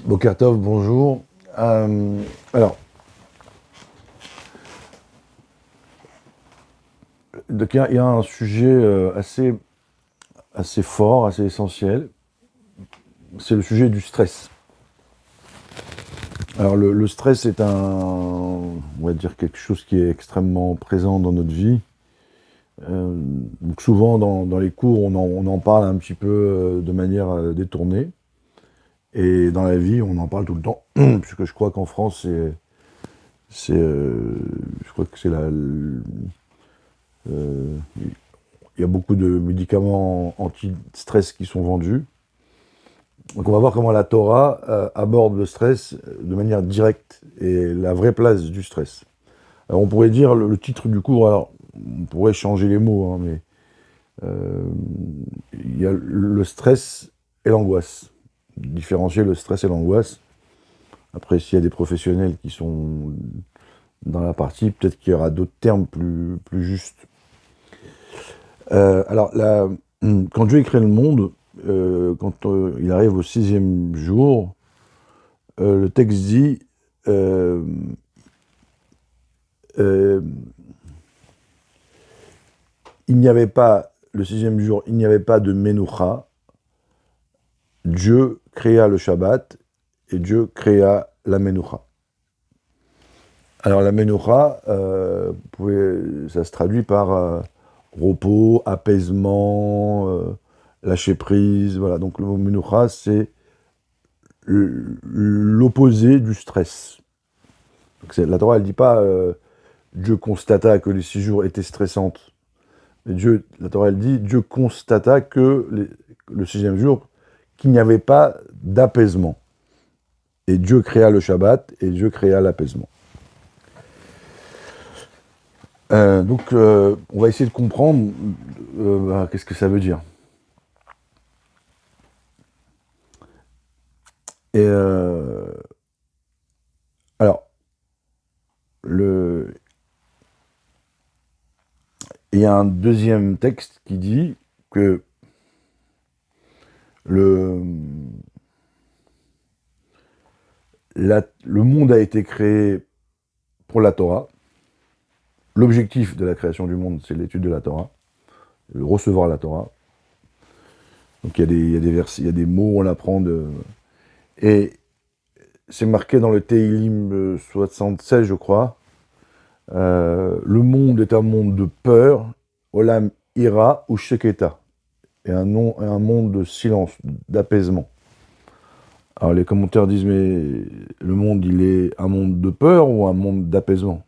Boker Tov, bonjour. Alors, donc il y a un sujet assez fort, assez essentiel. C'est le sujet du stress. Alors, le stress est on va dire quelque chose qui est extrêmement présent dans notre vie. Donc souvent, dans les cours, on en parle un petit peu de manière détournée. Et dans la vie, on en parle tout le temps. Puisque je crois qu'en France, je crois que c'est il y a beaucoup de médicaments anti-stress qui sont vendus. Donc on va voir comment la Torah aborde le stress de manière directe et la vraie place du stress. Alors on pourrait dire le titre du cours, alors on pourrait changer les mots, hein, mais euh, il y a le stress et l'angoisse. Différencier le stress et l'angoisse. Après, s'il y a des professionnels qui sont dans la partie, peut-être qu'il y aura d'autres termes plus justes. Quand Dieu crée le monde, quand il arrive au 6e jour, le texte dit euh, euh, il n'y avait pas, le 6e jour, il n'y avait pas de Menoucha. Dieu créa le Shabbat et Dieu créa la Menoucha. Alors la Menoucha, ça se traduit par repos, apaisement, lâcher prise. Voilà. Donc le mot Menoucha, c'est l'opposé du stress. Donc la Torah, elle ne dit pas Dieu constata que les 6 jours étaient stressantes. Mais la Torah, elle dit Dieu constata que le 6e jour, qu'il n'y avait pas d'apaisement. Et Dieu créa le Shabbat et Dieu créa l'apaisement. On va essayer de comprendre qu'est-ce que ça veut dire. Et alors, il y a un deuxième texte qui dit que le monde a été créé pour la Torah. L'objectif de la création du monde, c'est l'étude de la Torah, recevoir la Torah. Donc il y a des versets, il y a des mots, on apprend et c'est marqué dans le Teilim 76, je crois. Le monde est un monde de peur, Olam ira ou sheketa, et un monde de silence, d'apaisement. Alors les commentaires disent, mais le monde, il est un monde de peur ou un monde d'apaisement?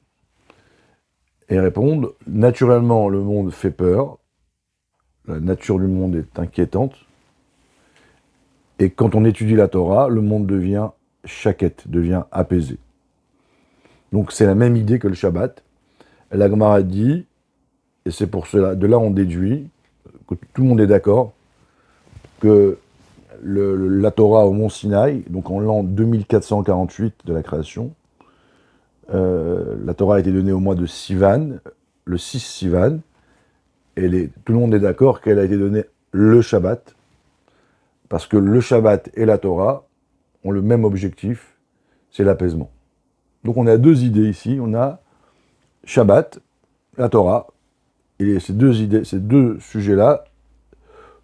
Et ils répondent, naturellement, le monde fait peur, la nature du monde est inquiétante, et quand on étudie la Torah, le monde devient shaket, devient apaisé. Donc c'est la même idée que le Shabbat. La Gemara dit, et c'est pour cela, de là on déduit, que tout le monde est d'accord, que la Torah au mont Sinaï, donc en l'an 2448 de la création, la Torah a été donnée au mois de Sivan, le 6 Sivan, et tout le monde est d'accord qu'elle a été donnée le Shabbat, parce que le Shabbat et la Torah ont le même objectif, c'est l'apaisement. Donc on a deux idées ici, on a Shabbat, la Torah, et ces deux sujets-là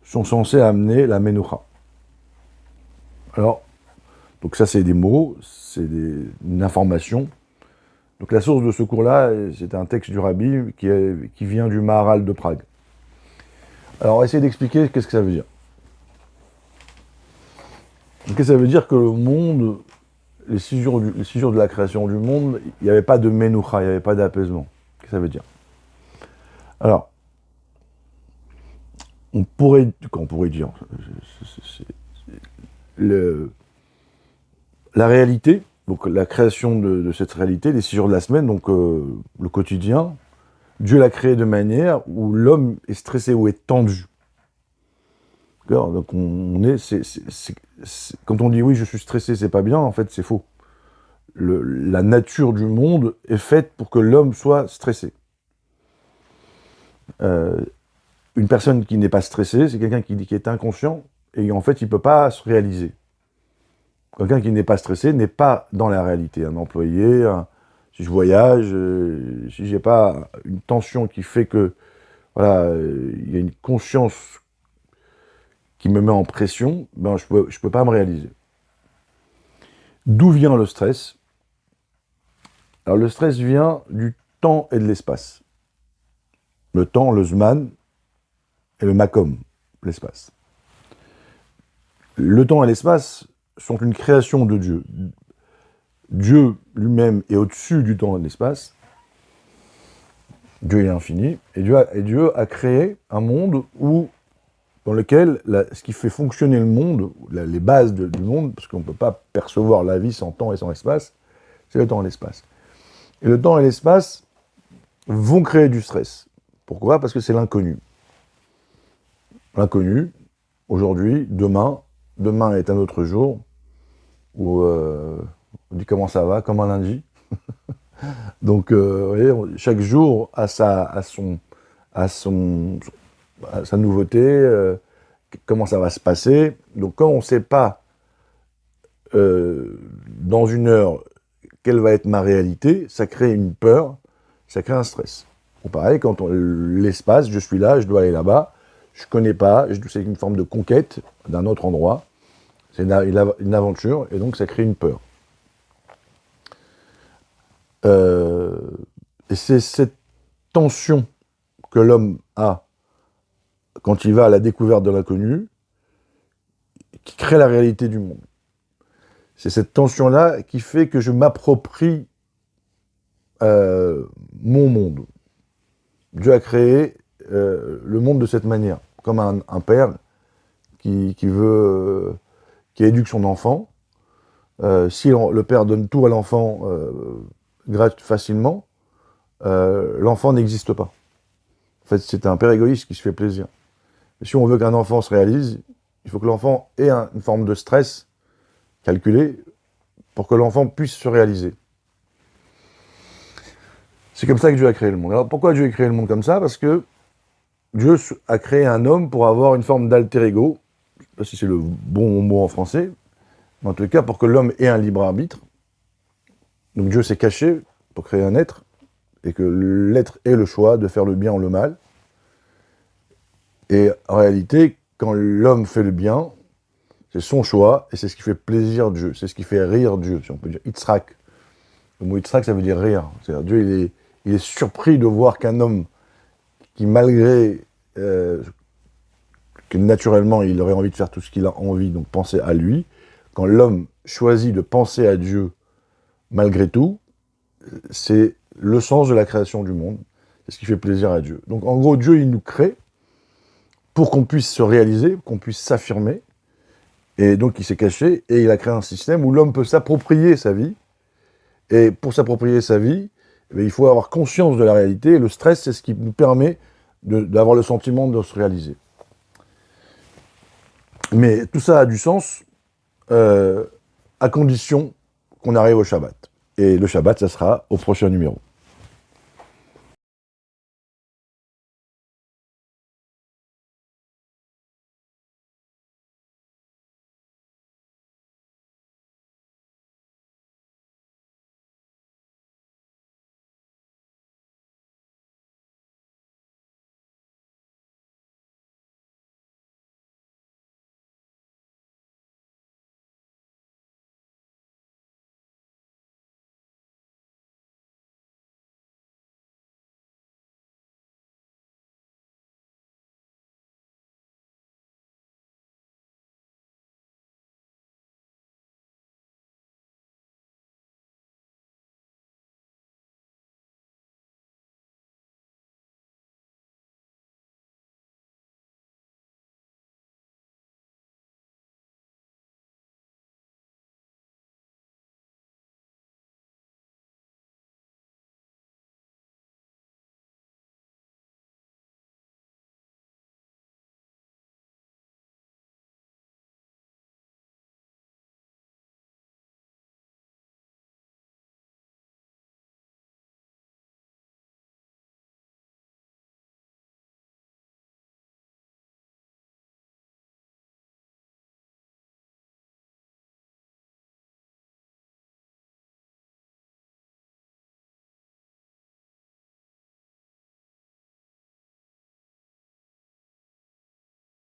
sont censés amener la Menoucha. Alors, donc ça c'est des mots, c'est une information. Donc la source de ce cours-là, c'est un texte du Rabbi qui vient du Maharal de Prague. Alors on va essayer d'expliquer qu'est-ce que ça veut dire. Qu'est-ce que ça veut dire que le monde, les 6 jours de la création du monde, il n'y avait pas de Menoucha, il n'y avait pas d'apaisement. Qu'est-ce que ça veut dire? Alors, on pourrait dire, la réalité, donc la création de cette réalité, les 6 jours de la semaine, donc le quotidien, Dieu l'a créé de manière où l'homme est stressé ou est tendu. D'accord. Donc quand on dit oui, je suis stressé, c'est pas bien, en fait c'est faux. La nature du monde est faite pour que l'homme soit stressé. Une personne qui n'est pas stressée, c'est quelqu'un qui est inconscient et en fait il ne peut pas se réaliser. Quelqu'un qui n'est pas stressé n'est pas dans la réalité. Un employé, si je voyage, si j'ai pas une tension qui fait que, voilà, il y a une conscience qui me met en pression, ben je peux pas me réaliser. D'où vient le stress? Alors le stress vient du temps et de l'espace. Le temps, le Zman, et le Makom, l'espace. Le temps et l'espace sont une création de Dieu. Dieu lui-même est au-dessus du temps et de l'espace. Dieu est infini. Et Dieu a créé un monde dans lequel ce qui fait fonctionner le monde, les bases du monde, parce qu'on ne peut pas percevoir la vie sans temps et sans espace, c'est le temps et l'espace. Et le temps et l'espace vont créer du stress. Pourquoi? Parce que c'est l'inconnu. L'inconnu, aujourd'hui, demain est un autre jour, où on dit comment ça va, comme un lundi. Donc, vous voyez, chaque jour a sa nouveauté, comment ça va se passer. Donc, quand on ne sait pas dans une heure quelle va être ma réalité, ça crée une peur, ça crée un stress. Ou pareil, quand l'espace, je suis là, je dois aller là-bas, je ne connais pas, c'est une forme de conquête d'un autre endroit, c'est une aventure, et donc ça crée une peur. Et c'est cette tension que l'homme a quand il va à la découverte de l'inconnu qui crée la réalité du monde. C'est cette tension-là qui fait que je m'approprie mon monde. Dieu a créé le monde de cette manière, comme un père qui éduque son enfant. Si le père donne tout à l'enfant facilement, l'enfant n'existe pas. En fait, c'est un père égoïste qui se fait plaisir. Et si on veut qu'un enfant se réalise, il faut que l'enfant ait une forme de stress calculé pour que l'enfant puisse se réaliser. C'est comme ça que Dieu a créé le monde. Alors pourquoi Dieu a créé le monde comme ça? Parce que Dieu a créé un homme pour avoir une forme d'alter ego, je ne sais pas si c'est le bon mot en français, mais en tout cas pour que l'homme ait un libre arbitre. Donc Dieu s'est caché pour créer un être, et que l'être ait le choix de faire le bien ou le mal. Et en réalité, quand l'homme fait le bien, c'est son choix, et c'est ce qui fait plaisir Dieu, c'est ce qui fait rire Dieu, si on peut dire. Yitzhak. Le mot Yitzhak, ça veut dire rire. C'est-à-dire Dieu, il est surpris de voir qu'un homme qui, malgré que naturellement, il aurait envie de faire tout ce qu'il a envie, donc penser à lui, quand l'homme choisit de penser à Dieu malgré tout, c'est le sens de la création du monde, c'est ce qui fait plaisir à Dieu. Donc en gros, Dieu, il nous crée pour qu'on puisse se réaliser, qu'on puisse s'affirmer, et donc il s'est caché, et il a créé un système où l'homme peut s'approprier sa vie, et pour s'approprier sa vie, il faut avoir conscience de la réalité, et le stress, c'est ce qui nous permet d'avoir le sentiment de se réaliser. Mais tout ça a du sens à condition qu'on arrive au Shabbat. Et le Shabbat, ça sera au prochain numéro.